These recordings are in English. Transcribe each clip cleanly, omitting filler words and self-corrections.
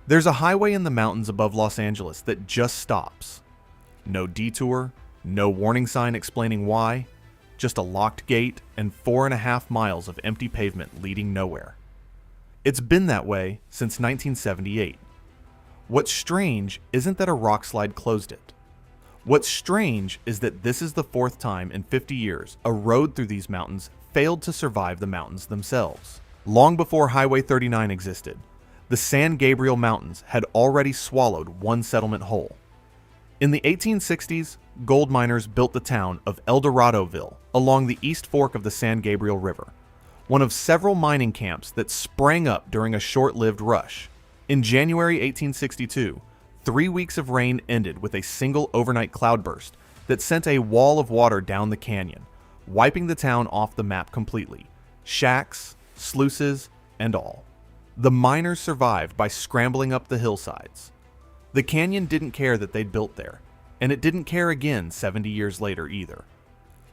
There's a highway in the mountains above Los Angeles that just stops. No detour, no warning sign explaining why, just a locked gate and 4.5 miles of empty pavement leading nowhere. It's been that way since 1978. What's strange isn't that a rock slide closed it. What's strange is that this is the 4th time in 50 years a road through these mountains failed to survive the mountains themselves. Long before Highway 39 existed, the San Gabriel Mountains had already swallowed one settlement whole. In the 1860s, gold miners built the town of Eldoradoville along the East Fork of the San Gabriel River, one of several mining camps that sprang up during a short-lived rush. In January 1862, 3 weeks of rain ended with a single overnight cloudburst that sent a wall of water down the canyon, wiping the town off the map completely, shacks, sluices, and all. The miners survived by scrambling up the hillsides. The canyon didn't care that they'd built there, and it didn't care again 70 years later either.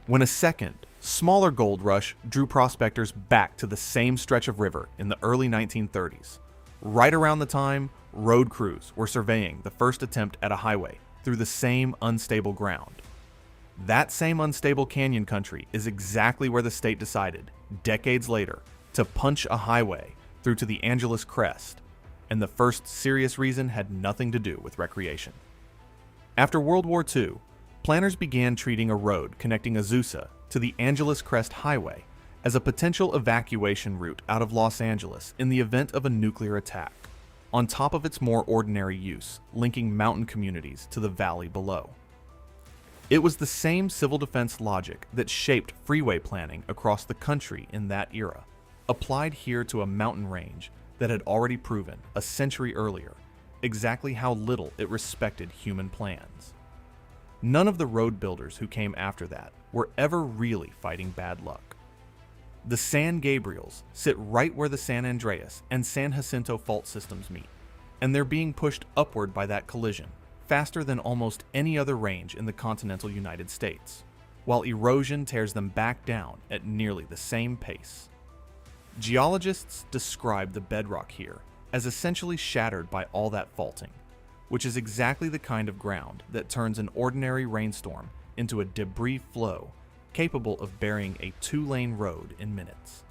When a second, smaller gold rush drew prospectors back to the same stretch of river in the early 1930s, right around the time road crews were surveying the first attempt at a highway through the same unstable ground. That same unstable canyon country is exactly where the state decided, decades later, to punch a highway through to the Angeles Crest, and the first serious reason had nothing to do with recreation. After World War II, planners began treating a road connecting Azusa to the Angeles Crest Highway as a potential evacuation route out of Los Angeles in the event of a nuclear attack, on top of its more ordinary use, linking mountain communities to the valley below. It was the same civil defense logic that shaped freeway planning across the country in that era, applied here to a mountain range that had already proven, a century earlier, exactly how little it respected human plans. None of the road builders who came after that were ever really fighting bad luck. The San Gabriels sit right where the San Andreas and San Jacinto fault systems meet, and they're being pushed upward by that collision, faster than almost any other range in the continental United States, while erosion tears them back down at nearly the same pace. Geologists describe the bedrock here as essentially shattered by all that faulting, which is exactly the kind of ground that turns an ordinary rainstorm into a debris flow capable of burying a 2-lane road in minutes.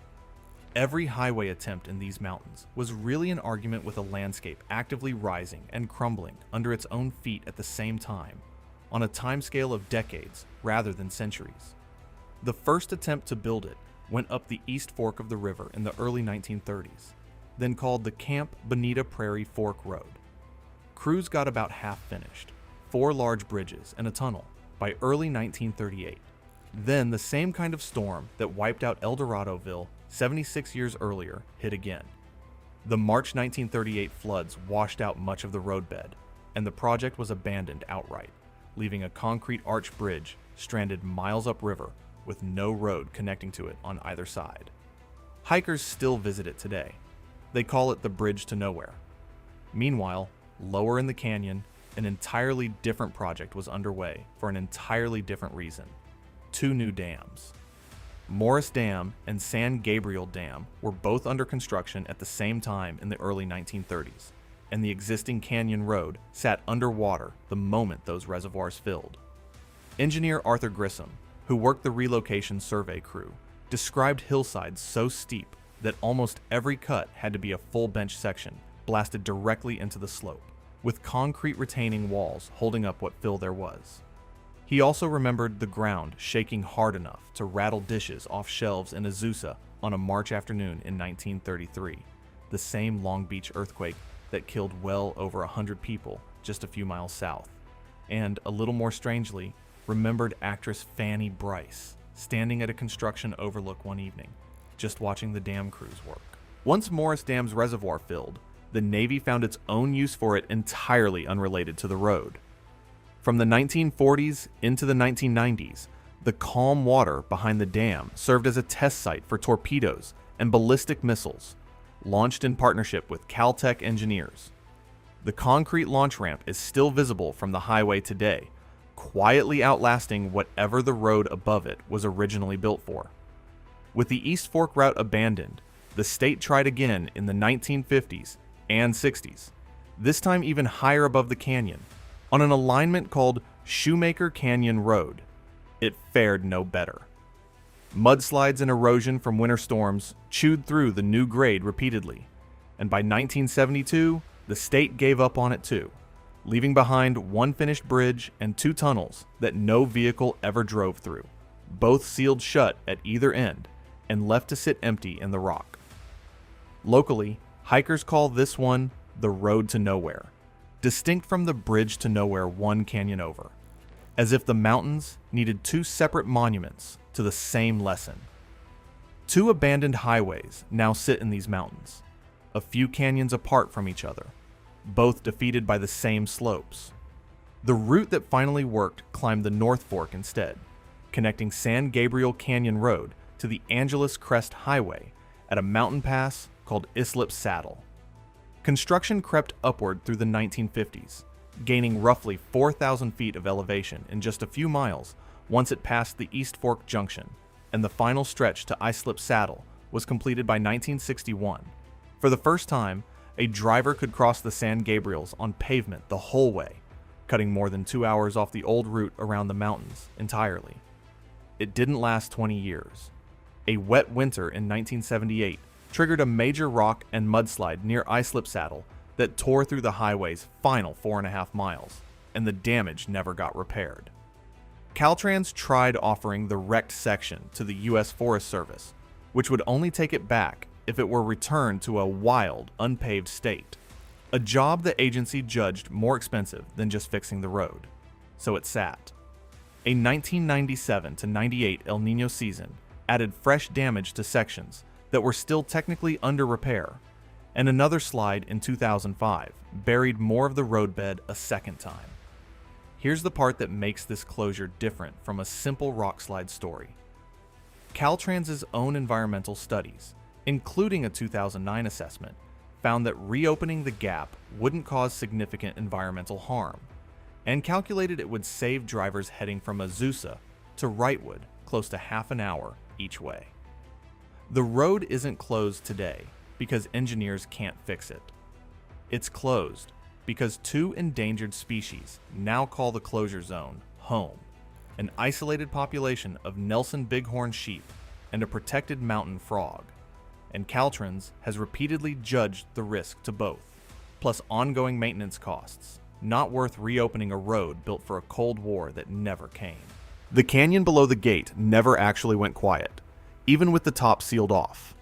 Every highway attempt in these mountains was really an argument with a landscape actively rising and crumbling under its own feet at the same time, on a timescale of decades rather than centuries. The first attempt to build it went up the East Fork of the river in the early 1930s, then called the Camp Bonita-Prairie Fork Road. Crews got about half finished, 4 large bridges and a tunnel, by early 1938. Then the same kind of storm that wiped out Eldoradoville 76 years earlier hit again. The March 1938 floods washed out much of the roadbed, and the project was abandoned outright, leaving a concrete arch bridge stranded miles upriver with no road connecting to it on either side. Hikers still visit it today. They call it the Bridge to Nowhere. Meanwhile, lower in the canyon, an entirely different project was underway for an entirely different reason: 2 new dams. Morris Dam and San Gabriel Dam were both under construction at the same time in the early 1930s, and the existing canyon road sat underwater the moment those reservoirs filled. Engineer Arthur Grissom, who worked the relocation survey crew, described hillsides so steep that almost every cut had to be a full bench section blasted directly into the slope, with concrete retaining walls holding up what fill there was. He also remembered the ground shaking hard enough to rattle dishes off shelves in Azusa on a March afternoon in 1933, the same Long Beach earthquake that killed well over 100 people just a few miles south, and, a little more strangely, remembered actress Fanny Brice standing at a construction overlook one evening, just watching the dam crews work. Once Morris Dam's reservoir filled, the Navy found its own use for it entirely unrelated to the road. From the 1940s into the 1990s, the calm water behind the dam served as a test site for torpedoes and ballistic missiles, launched in partnership with Caltech engineers. The concrete launch ramp is still visible from the highway today, quietly outlasting whatever the road above it was originally built for. With the East Fork route abandoned, the state tried again in the 1950s and 60s, this time even higher above the canyon, on an alignment called Shoemaker Canyon Road. It fared no better. Mudslides and erosion from winter storms chewed through the new grade repeatedly, and by 1972, the state gave up on it too, leaving behind one finished bridge and two tunnels that no vehicle ever drove through, both sealed shut at either end and left to sit empty in the rock. Locally, hikers call this one the Road to Nowhere, distinct from the Bridge to Nowhere one canyon over, as if the mountains needed two separate monuments to the same lesson. Two abandoned highways now sit in these mountains, a few canyons apart from each other, both defeated by the same slopes. The route that finally worked climbed the North Fork instead, connecting San Gabriel Canyon Road to the Angeles Crest Highway at a mountain pass called Islip Saddle. Construction crept upward through the 1950s, gaining roughly 4,000 feet of elevation in just a few miles once it passed the East Fork Junction, and the final stretch to Islip Saddle was completed by 1961. For the first time, a driver could cross the San Gabriels on pavement the whole way, cutting more than 2 hours off the old route around the mountains entirely. It didn't last 20 years. A wet winter in 1978 triggered a major rock and mudslide near Islip Saddle that tore through the highway's final 4.5 miles, and the damage never got repaired. Caltrans tried offering the wrecked section to the U.S. Forest Service, which would only take it back if it were returned to a wild, unpaved state, a job the agency judged more expensive than just fixing the road. So it sat. A 1997 to 98 El Niño season added fresh damage to sections that were still technically under repair, and another slide in 2005 buried more of the roadbed a second time. Here's the part that makes this closure different from a simple rock slide story. Caltrans' own environmental studies, including a 2009 assessment, found that reopening the gap wouldn't cause significant environmental harm, and calculated it would save drivers heading from Azusa to Wrightwood close to half an hour each way. The road isn't closed today because engineers can't fix it. It's closed because two endangered species now call the closure zone home, an isolated population of Nelson bighorn sheep and a protected mountain frog. And Caltrans has repeatedly judged the risk to both, plus ongoing maintenance costs, not worth reopening a road built for a Cold War that never came. The canyon below the gate never actually went quiet, even with the top sealed off.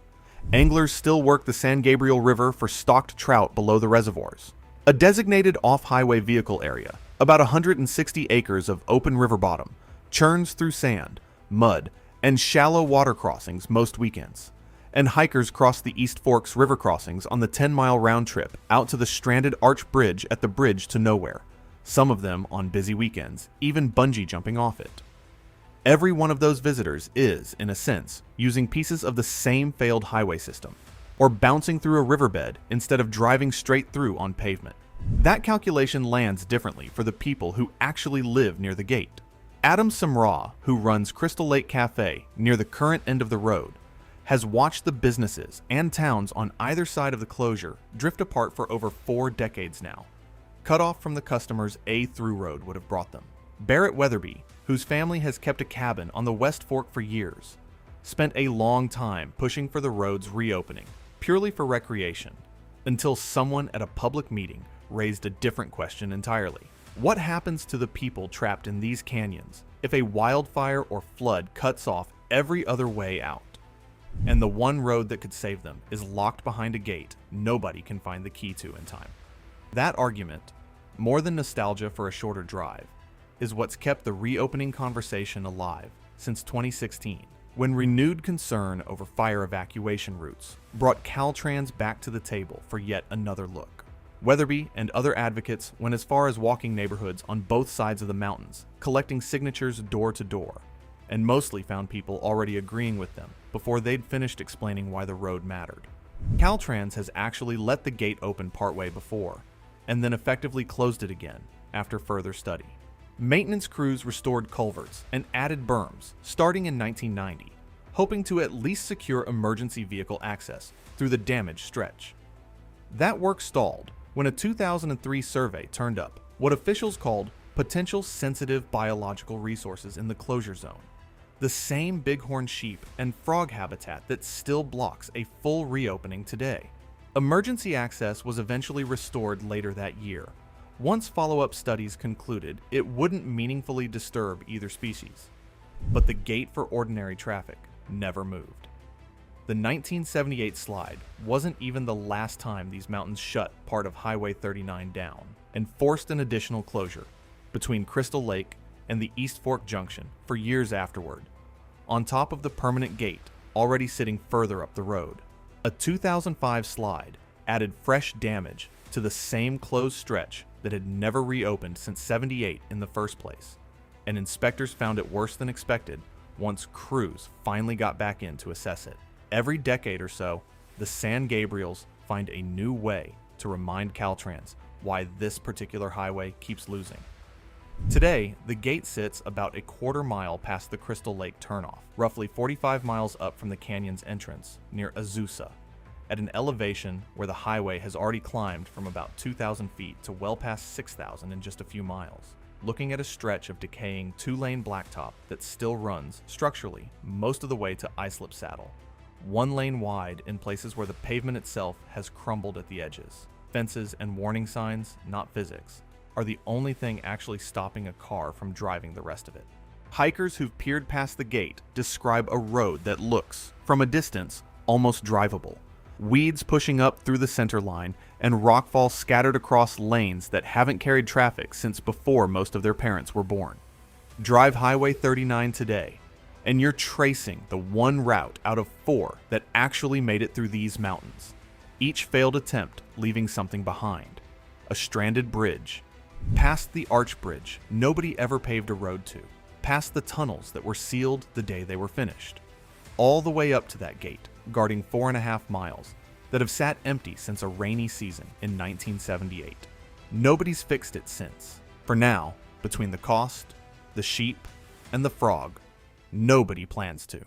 Anglers still work the San Gabriel River for stocked trout below the reservoirs, a designated off-highway vehicle area. About 160 acres of open river bottom churns through sand, mud, and shallow water crossings most weekends, and hikers cross the East Forks river crossings on the 10-mile round trip out to the stranded arch bridge at the Bridge to Nowhere, some of them on busy weekends, even bungee jumping off it. Every one of those visitors is, in a sense, using pieces of the same failed highway system, or bouncing through a riverbed instead of driving straight through on pavement. That calculation lands differently for the people who actually live near the gate. Adam Samra, who runs Crystal Lake Cafe near the current end of the road, has watched the businesses and towns on either side of the closure drift apart for over 4 decades now, cut off from the customers a through road would have brought them. Barrett Weatherby, whose family has kept a cabin on the West Fork for years, spent a long time pushing for the road's reopening, purely for recreation, until someone at a public meeting raised a different question entirely. What happens to the people trapped in these canyons if a wildfire or flood cuts off every other way out, and the one road that could save them is locked behind a gate nobody can find the key to in time? That argument, more than nostalgia for a shorter drive, is what's kept the reopening conversation alive since 2016, when renewed concern over fire evacuation routes brought Caltrans back to the table for yet another look. Weatherby and other advocates went as far as walking neighborhoods on both sides of the mountains, collecting signatures door to door, and mostly found people already agreeing with them before they'd finished explaining why the road mattered. Caltrans has actually let the gate open partway before, and then effectively closed it again after further study. Maintenance crews restored culverts and added berms starting in 1990, hoping to at least secure emergency vehicle access through the damaged stretch. That work stalled when a 2003 survey turned up what officials called potential sensitive biological resources in the closure zone, the same bighorn sheep and frog habitat that still blocks a full reopening today. Emergency access was eventually restored later that year, once follow-up studies concluded it wouldn't meaningfully disturb either species. But the gate for ordinary traffic never moved. The 1978 slide wasn't even the last time these mountains shut part of Highway 39 down and forced an additional closure between Crystal Lake and the East Fork Junction for years afterward, on top of the permanent gate already sitting further up the road. A 2005 slide added fresh damage to the same closed stretch that had never reopened since '78 in the first place, and inspectors found it worse than expected once crews finally got back in to assess it. Every decade or so, the San Gabriels find a new way to remind Caltrans why this particular highway keeps losing. Today, the gate sits about a quarter-mile past the Crystal Lake turnoff, roughly 45 miles up from the canyon's entrance near Azusa, at an elevation where the highway has already climbed from about 2,000 feet to well past 6,000 in just a few miles, looking at a stretch of decaying two-lane blacktop that still runs, structurally, most of the way to Islip Saddle, one lane wide in places where the pavement itself has crumbled at the edges. Fences and warning signs, not physics, are the only thing actually stopping a car from driving the rest of it. Hikers who've peered past the gate describe a road that looks, from a distance, almost drivable. Weeds pushing up through the center line, and rockfall scattered across lanes that haven't carried traffic since before most of their parents were born. Drive Highway 39 today, and you're tracing the one route out of 4 that actually made it through these mountains. Each failed attempt leaving something behind. A stranded bridge. Past the arch bridge nobody ever paved a road to. Past the tunnels that were sealed the day they were finished. All the way up to that gate, guarding 4.5 miles, that have sat empty since a rainy season in 1978. Nobody's fixed it since. For now, between the cost, the sheep, and the frog, nobody plans to.